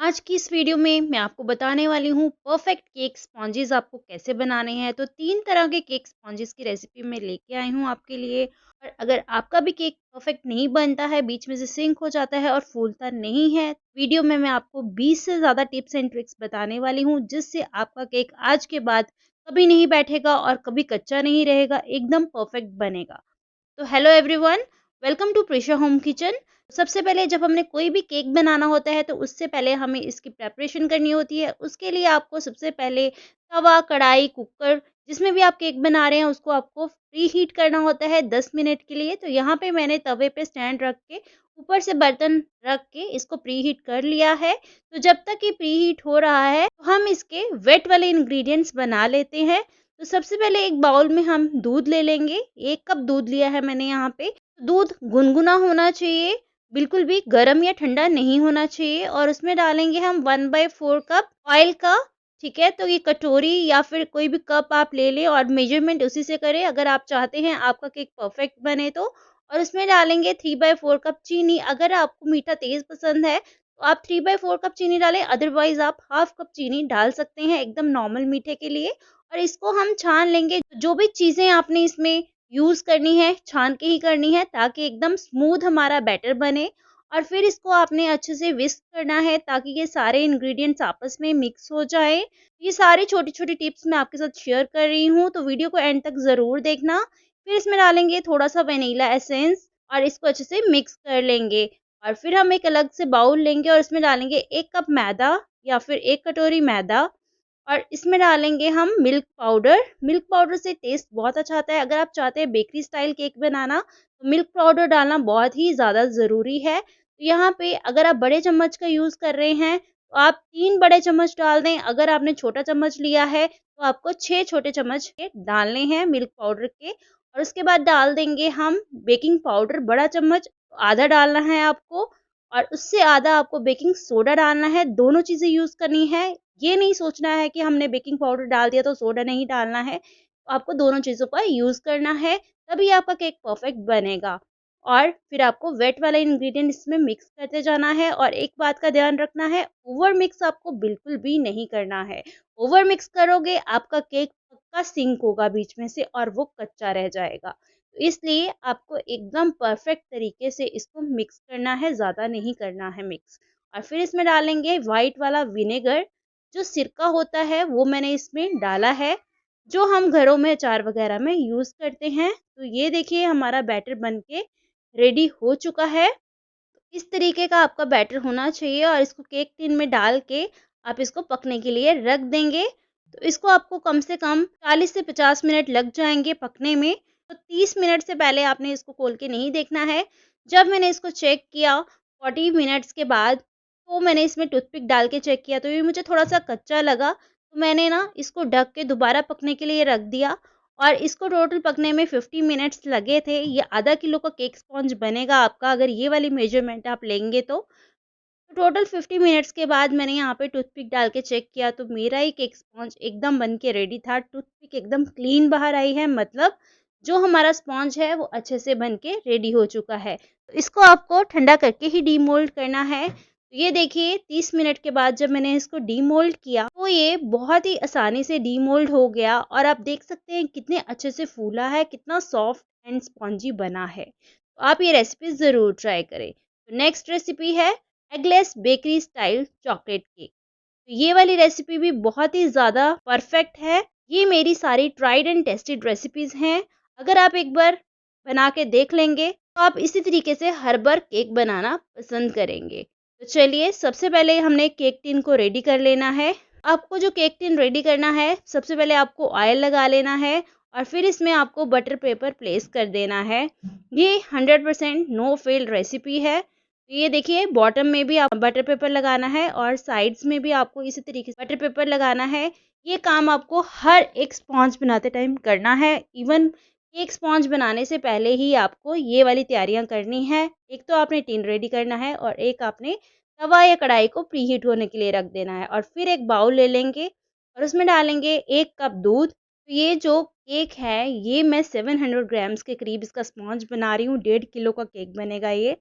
आज की इस वीडियो में मैं आपको बताने वाली हूँ परफेक्ट केक स्पॉन्जेस आपको कैसे बनाने हैं। तो 3 तरह के केक स्पॉन्जेस की रेसिपी मैं लेके आई हूँ आपके लिए। और अगर आपका भी केक परफेक्ट नहीं बनता है, बीच में से सिंक हो जाता है और फूलता नहीं है, वीडियो में मैं आपको 20 से ज़्यादा टिप्स एंड ट्रिक्स बताने वाली हूँ, जिससे आपका केक आज के बाद कभी नहीं बैठेगा और कभी कच्चा नहीं रहेगा, एकदम परफेक्ट बनेगा। तो hello everyone, welcome to Prisha home kitchen. सबसे पहले जब हमने कोई भी केक बनाना होता है तो उससे पहले हमें इसकी प्रेपरेशन करनी होती है। उसके लिए आपको सबसे पहले तवा, कढ़ाई, कुकर, जिसमें भी आप केक बना रहे हैं उसको आपको प्री हीट करना होता है 10 मिनट के लिए। तो यहाँ पे मैंने तवे पे स्टैंड रख के ऊपर से बर्तन रख के इसको प्री हीट कर लिया है। तो जब तक ये प्री हीट हो रहा है तो हम इसके वेट वाले इंग्रेडिएंट्स बना लेते हैं। तो सबसे पहले एक बाउल में हम दूध ले लेंगे। 1 कप दूध लिया है मैंने यहाँ पे। दूध गुनगुना होना चाहिए, बिल्कुल भी गर्म या ठंडा नहीं होना चाहिए। और उसमें डालेंगे हम 1/4 कप ऑयल का। ठीक है, तो ये कटोरी या फिर कोई भी कप आप ले लें और मेजरमेंट उसी से करें अगर आप चाहते हैं आपका केक परफेक्ट बने तो। और उसमें डालेंगे 3/4 कप चीनी। अगर आपको मीठा तेज पसंद है तो आप 3/4 कप चीनी डालें, अदरवाइज आप हाफ कप चीनी डाल सकते हैं एकदम नॉर्मल मीठे के लिए। और इसको हम छान लेंगे। जो भी चीज़ें आपने इसमें यूज़ करनी है, छान के ही करनी है ताकि एकदम स्मूथ हमारा बैटर बने। और फिर इसको आपने अच्छे से विस्क करना है ताकि ये सारे इंग्रेडिएंट्स आपस में मिक्स हो जाएँ। ये सारी छोटी-छोटी टिप्स मैं आपके साथ शेयर कर रही हूँ, तो वीडियो को एंड तक ज़रूर देखना। फिर इसमें डालेंगे थोड़ा-सा वैनिला एसेंस और इसको अच्छे से मिक्स कर लेंगे। और फिर हम एक अलग से बाउल लेंगे और इसमें डालेंगे 1 कप मैदा या फिर 1 कटोरी मैदा। और इसमें डालेंगे हम मिल्क पाउडर। मिल्क पाउडर से टेस्ट बहुत अच्छा आता है। अगर आप चाहते हैं बेकरी स्टाइल केक बनाना तो मिल्क पाउडर डालना बहुत ही ज़्यादा ज़रूरी है। तो यहाँ पे अगर आप बड़े चम्मच का यूज़ कर रहे हैं तो आप 3 बड़े चम्मच डाल दें। अगर आपने छोटा चम्मच लिया है तो आपको 6 छोटे चम्मच के डालने हैं मिल्क पाउडर के। और उसके बाद डाल देंगे हम बेकिंग पाउडर, बड़ा चम्मच आधा डालना है आपको। और उससे आधा आपको बेकिंग सोडा डालना है। दोनों चीज़ें यूज़ करनी है। ये नहीं सोचना है कि हमने बेकिंग पाउडर डाल दिया तो सोडा नहीं डालना है। आपको दोनों चीज़ों का यूज़ करना है, तभी आपका केक परफेक्ट बनेगा। और फिर आपको वेट वाला इंग्रेडिएंट इसमें मिक्स करते जाना है। और एक बात का ध्यान रखना है, ओवर मिक्स आपको बिल्कुल भी नहीं करना है। ओवर मिक्स करोगे आपका केक पक्का सिंक होगा बीच में से और वो कच्चा रह जाएगा। तो इसलिए आपको एकदम परफेक्ट तरीके से इसको मिक्स करना है, ज़्यादा नहीं करना है मिक्स। और फिर इसमें डालेंगे व्हाइट वाला विनेगर। जो सिरका होता है वो मैंने इसमें डाला है, जो हम घरों में अचार वगैरह में यूज़ करते हैं। तो ये देखिए हमारा बैटर बनके रेडी हो चुका है। इस तरीके का आपका बैटर होना चाहिए और इसको केक टिन में डाल के आप इसको पकने के लिए रख देंगे। तो इसको आपको कम से कम 40 से 50 मिनट लग जाएँगे पकने में। तो 30 मिनट से पहले आपने इसको खोल के नहीं देखना है। जब मैंने इसको चेक किया 40 मिनट्स के बाद, तो मैंने इसमें टूथपिक डाल के चेक किया तो ये मुझे थोड़ा-सा कच्चा लगा। तो मैंने ना इसको ढक के दोबारा पकने के लिए रख दिया। और इसको टोटल पकने में 50 मिनट्स लगे थे। ये आधा किलो का केक स्पॉन्ज बनेगा आपका अगर ये वाली मेजरमेंट आप लेंगे तो। टोटल 50 मिनट्स के बाद मैंने यहाँ पे टूथपिक डाल के चेक किया तो मेरा ही केक स्पॉन्ज एकदम बन के रेडी था। टूथपिक एकदम क्लीन बाहर आई है, मतलब जो हमारा स्पॉन्ज है वो अच्छे से बन के रेडी हो चुका है। तो इसको आपको ठंडा करके ही डीमोल्ड करना है। तो ये देखिए 30 मिनट के बाद जब मैंने इसको डीमोल्ड किया तो ये बहुत ही आसानी से डीमोल्ड हो गया। और आप देख सकते हैं कितने अच्छे से फूला है, कितना सॉफ्ट एंड स्पॉन्जी बना है। तो आप ये रेसिपी ज़रूर ट्राई करें। तो नेक्स्ट रेसिपी है eggless bakery style chocolate cake. तो ये वाली रेसिपी भी बहुत ही ज़्यादा परफेक्ट है। ये मेरी सारी ट्राइड एंड टेस्टेड रेसिपीज़ हैं। अगर आप एक बार बना के देख लेंगे तो आप इसी तरीके से हर बार केक बनाना पसंद करेंगे। तो चलिए सबसे पहले हमने केक टिन को रेडी कर लेना है। आपको जो केक टिन रेडी करना है, सबसे पहले आपको ऑयल लगा लेना है और फिर इसमें आपको बटर पेपर प्लेस कर देना है। ये 100% नो फेल रेसिपी है। तो ये देखिए बॉटम में भी आप बटर पेपर लगाना है और साइड्स में भी आपको इसी तरीके से बटर पेपर लगाना है। ये काम आपको हर एक स्पॉन्ज बनाते टाइम करना है। इवन केक स्पॉन्ज बनाने से पहले ही आपको ये वाली तैयारियां करनी है। एक तो आपने टिन रेडी करना है और एक आपने तवा या कढ़ाई को प्रीहीट होने के लिए रख देना है। और फिर एक बाउल ले लेंगे और उसमें डालेंगे 1 कप दूध। तो ये जो केक है ये मैं 700 ग्राम्स के करीब इसका स्पॉन्ज बना रही हूँ। 1.5 किलो का केक बनेगा ये।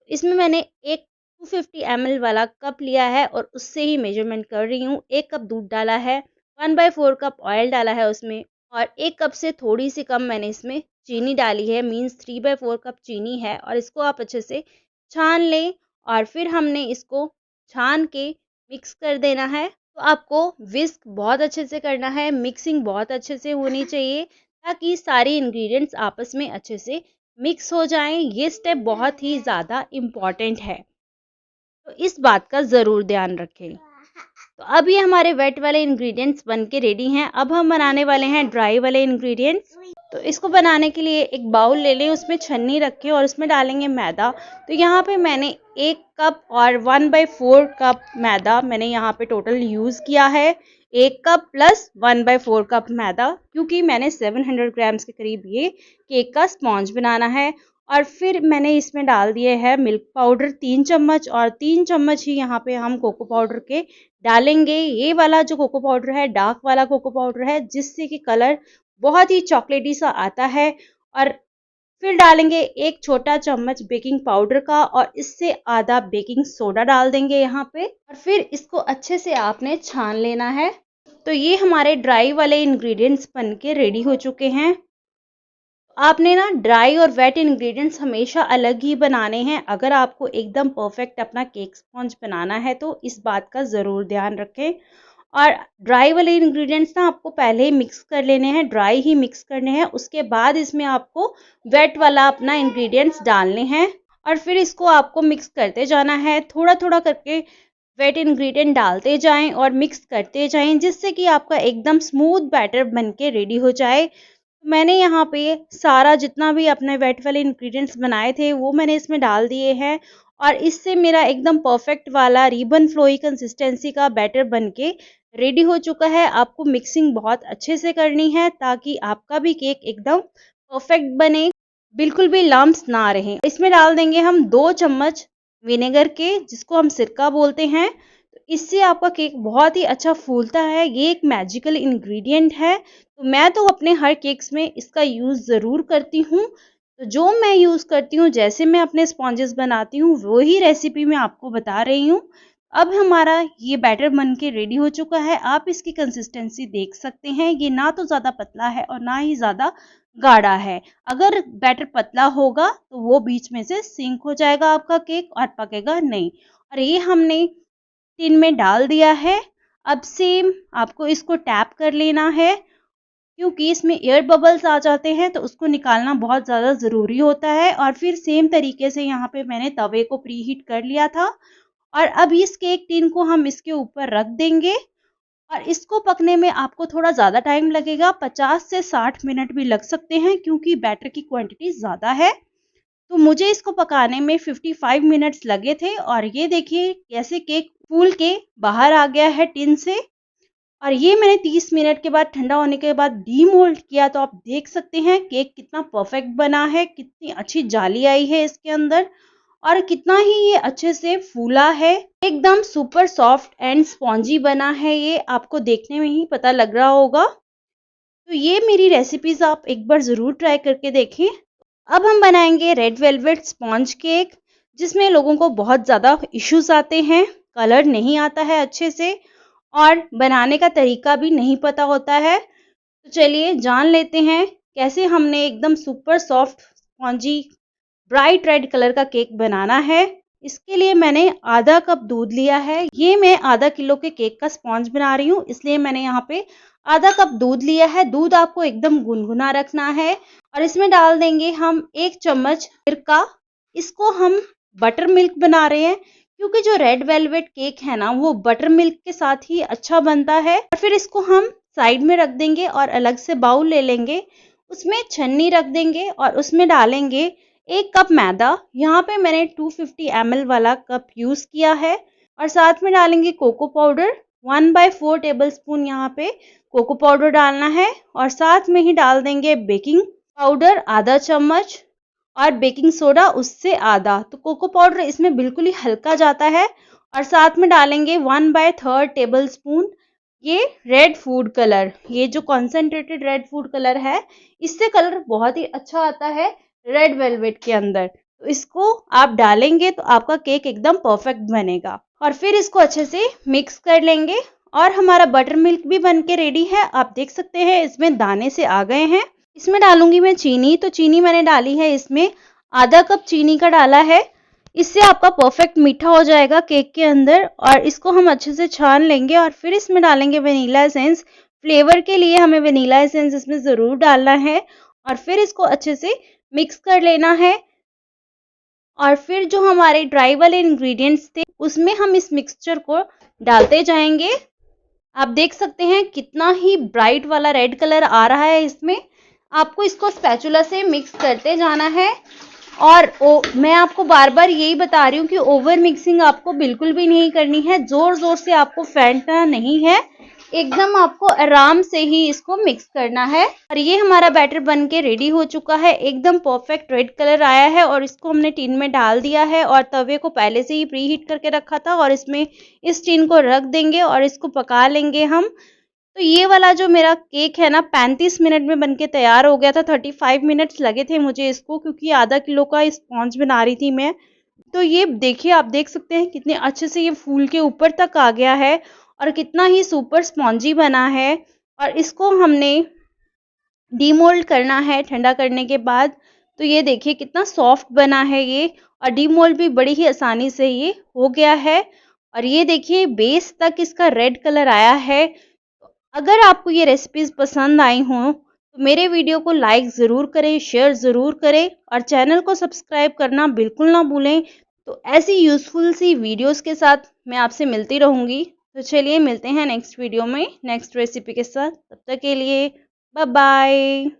इसमें मैंने एक 250 ml वाला कप लिया है और उससे ही मेजरमेंट कर रही हूँ। 1 कप दूध डाला है, 1/4 कप ऑयल डाला है उसमें और 1 कप से थोड़ी सी कम मैंने इसमें चीनी डाली है, मीन्स 3/4 कप चीनी है और इसको आप अच्छे से छान लें और फिर हमने इसको छान के मिक्स कर देना है। तो आपको विस्क बहुत अच्छे से करना है, मिक्सिंग बहुत अच्छे से होनी चाहिए ताकि सारे इंग्रेडिएंट्स आपस में अच्छे से मिक्स हो जाएं। ये स्टेप बहुत ही ज़्यादा इम्पॉर्टेंट है, तो इस बात का ज़रूर ध्यान रखें। तो अब ये हमारे वेट वाले इंग्रेडिएंट्स बन के रेडी हैं। अब हम बनाने वाले हैं ड्राई वाले इंग्रेडिएंट्स। तो इसको बनाने के लिए एक बाउल ले लें, उसमें छन्नी रखें और उसमें डालेंगे मैदा। तो यहाँ पे मैंने 1 कप और 1/4 कप मैदा मैंने यहाँ पे टोटल यूज़ किया है। 1 कप प्लस 1/4 कप मैदा, क्योंकि मैंने 700 ग्राम्स के करीब ये केक का स्पॉन्ज बनाना है। और फिर मैंने इसमें डाल दिए है मिल्क पाउडर 3 चम्मच और 3 चम्मच ही यहाँ पे हम कोको पाउडर के डालेंगे। ये वाला जो कोको पाउडर है डार्क वाला कोको पाउडर है, जिससे कि कलर बहुत ही चॉकलेटी सा आता है। और फिर डालेंगे 1 छोटा चम्मच बेकिंग पाउडर का और इससे आधा बेकिंग सोडा डाल देंगे यहाँ पे और फिर इसको अच्छे से आपने छान लेना है। तो ये हमारे ड्राई वाले इंग्रेडिएंट्स बन के रेडी हो चुके हैं। आपने ना ड्राई और वेट इंग्रेडिएंट्स हमेशा अलग ही बनाने हैं। अगर आपको एकदम परफेक्ट अपना केक स्पॉन्ज बनाना है तो इस बात का ज़रूर ध्यान रखें। और ड्राई वाले इंग्रेडिएंट्स ना आपको पहले ही मिक्स कर लेने हैं, ड्राई ही मिक्स करने हैं। उसके बाद इसमें आपको वेट वाला अपना इंग्रेडिएंट्स डालने हैं और फिर इसको आपको मिक्स करते जाना है। थोड़ा थोड़ा करके वेट इंग्रेडिएंट डालते जाएं और मिक्स करते जाएं, जिससे कि आपका एकदम स्मूथ बैटर बन के रेडी हो जाए। मैंने यहाँ पे सारा जितना भी अपने वेट वाले इंग्रेडिएंट्स बनाए थे वो मैंने इसमें डाल दिए हैं और इससे मेरा एकदम परफेक्ट वाला रिबन फ्लोई कंसिस्टेंसी का बैटर बनके रेडी हो चुका है। आपको मिक्सिंग बहुत अच्छे से करनी है ताकि आपका भी केक एकदम परफेक्ट बने, बिल्कुल भी लम्प्स ना रहें। इसमें डाल देंगे हम 2 चम्मच विनेगर के, जिसको हम सिरका बोलते हैं। तो इससे आपका केक बहुत ही अच्छा फूलता है। ये एक मैजिकल इंग्रेडिएंट है, तो मैं तो अपने हर केक्स में इसका यूज़ ज़रूर करती हूँ। तो जो मैं यूज़ करती हूँ, जैसे मैं अपने स्पॉन्जेस बनाती हूँ, वही रेसिपी मैं आपको बता रही हूँ। अब हमारा ये बैटर बन के रेडी हो चुका है। आप इसकी कंसिस्टेंसी देख सकते हैं, ये ना तो ज़्यादा पतला है और ना ही ज़्यादा गाढ़ा है। अगर बैटर पतला होगा तो वो बीच में से सिंक हो जाएगा आपका केक और पकेगा नहीं। और ये हमने टिन में डाल दिया है। अब सेम आपको इसको टैप कर लेना है, क्योंकि इसमें एयर बबल्स आ जाते हैं तो उसको निकालना बहुत ज़्यादा ज़रूरी होता है। और फिर सेम तरीके से यहाँ पे मैंने तवे को प्री हीट कर लिया था और अब इस केक टिन को हम इसके ऊपर रख देंगे और इसको पकने में आपको थोड़ा ज़्यादा टाइम लगेगा, 50 से 60 मिनट भी लग सकते हैं, क्योंकि बैटर की क्वांटिटी ज़्यादा है। तो मुझे इसको पकाने में 55 मिनट्स लगे थे और ये देखिए कैसे केक फूल के बाहर आ गया है टिन से। और ये मैंने 30 मिनट के बाद ठंडा होने के बाद डीमोल्ड किया, तो आप देख सकते हैं केक कितना परफेक्ट बना है, कितनी अच्छी जाली आई है इसके अंदर और कितना ही ये अच्छे से फूला है। एकदम सुपर सॉफ्ट एंड स्पॉन्जी बना है, ये आपको देखने में ही पता लग रहा होगा। तो ये मेरी रेसिपीज आप एक बार ज़रूर ट्राई करके देखें। अब हम बनाएंगे रेड वेलवेट स्पॉन्ज केक, जिसमें लोगों को बहुत ज़्यादा इश्यूज आते हैं, कलर नहीं आता है अच्छे से और बनाने का तरीका भी नहीं पता होता है। तो चलिए जान लेते हैं कैसे हमने एकदम super soft spongy bright red colour का केक बनाना है। इसके लिए मैंने आधा कप दूध लिया है। ये मैं आधा किलो के केक का स्पॉन्ज बना रही हूँ, इसलिए मैंने यहाँ पे आधा कप दूध लिया है। दूध आपको एकदम गुनगुना रखना है और इसमें डाल देंगे हम 1 चम्मच सिरका। इसको हम बटर मिल्क बना रहे हैं, क्योंकि जो रेड वेलवेट केक है ना वो बटर मिल्क के साथ ही अच्छा बनता है। और फिर इसको हम साइड में रख देंगे और अलग से बाउल ले लेंगे, उसमें छन्नी रख देंगे और उसमें डालेंगे 1 कप मैदा। यहाँ पे मैंने 250 ml वाला कप यूज़ किया है और साथ में डालेंगे कोको पाउडर 1/4 टेबल स्पून। यहाँ पे कोको पाउडर डालना है और साथ में ही डाल देंगे बेकिंग पाउडर आधा चम्मच और बेकिंग सोडा उससे आधा। तो कोको पाउडर इसमें बिल्कुल ही हल्का जाता है। और साथ में डालेंगे 1/3 टेबल स्पून ये रेड फूड कलर। ये जो कॉन्सेंट्रेटेड रेड फूड कलर है, इससे कलर बहुत ही अच्छा आता है रेड वेलवेट के अंदर। तो इसको आप डालेंगे तो आपका केक एकदम परफेक्ट बनेगा। और फिर इसको अच्छे से मिक्स कर लेंगे और हमारा बटर मिल्क भी बन के रेडी है। आप देख सकते हैं इसमें दाने से आ गए हैं। इसमें डालूंगी मैं चीनी, तो चीनी मैंने डाली है, इसमें आधा कप चीनी का डाला है। इससे आपका परफेक्ट मीठा हो जाएगा केक के अंदर। और इसको हम अच्छे से छान लेंगे और फिर इसमें डालेंगे वनीला एसेंस। फ्लेवर के लिए हमें वनीला एसेंस इसमें ज़रूर डालना है। और फिर इसको अच्छे से मिक्स कर लेना है। और फिर जो हमारे ड्राई वाले इंग्रेडिएंट्स थे उसमें हम इस मिक्सचर को डालते जाएंगे। आप देख सकते हैं कितना ही ब्राइट वाला रेड कलर आ रहा है इसमें। आपको इसको स्पैचुला से मिक्स करते जाना है। और मैं आपको बार बार यही बता रही हूँ कि ओवर मिक्सिंग आपको बिल्कुल भी नहीं करनी है। जोर जोर से आपको फेंटना नहीं है, एकदम आपको आराम से ही इसको मिक्स करना है। और ये हमारा बैटर बन के रेडी हो चुका है, एकदम परफेक्ट रेड कलर आया है। और इसको हमने टिन में डाल दिया है और तवे को पहले से ही प्री हीट करके रखा था और इसमें इस टिन को रख देंगे और इसको पका लेंगे हम। तो ये वाला जो मेरा केक है ना 35 मिनट में बनके तैयार हो गया था। 35 मिनट्स लगे थे मुझे इसको, क्योंकि आधा किलो का स्पॉन्ज बना रही थी मैं। तो ये देखिए, आप देख सकते हैं कितने अच्छे से ये फूल के ऊपर तक आ गया है और कितना ही सुपर स्पॉन्जी बना है। और इसको हमने डीमोल्ड करना है ठंडा करने के बाद। तो ये देखिए कितना सॉफ्ट बना है ये, और डीमोल्ड भी बड़ी ही आसानी से ये हो गया है। और ये देखिए बेस तक इसका रेड कलर आया है। तो अगर आपको ये रेसिपीज़ पसंद आई हों तो मेरे वीडियो को लाइक ज़रूर करें, शेयर ज़रूर करें और चैनल को सब्सक्राइब करना बिल्कुल ना भूलें। तो ऐसी यूज़फुल सी वीडियोज़ के साथ मैं आपसे मिलती रहूँगी। तो चलिए मिलते हैं नेक्स्ट वीडियो में नेक्स्ट रेसिपी के साथ। तब तक के लिए बाय बाय।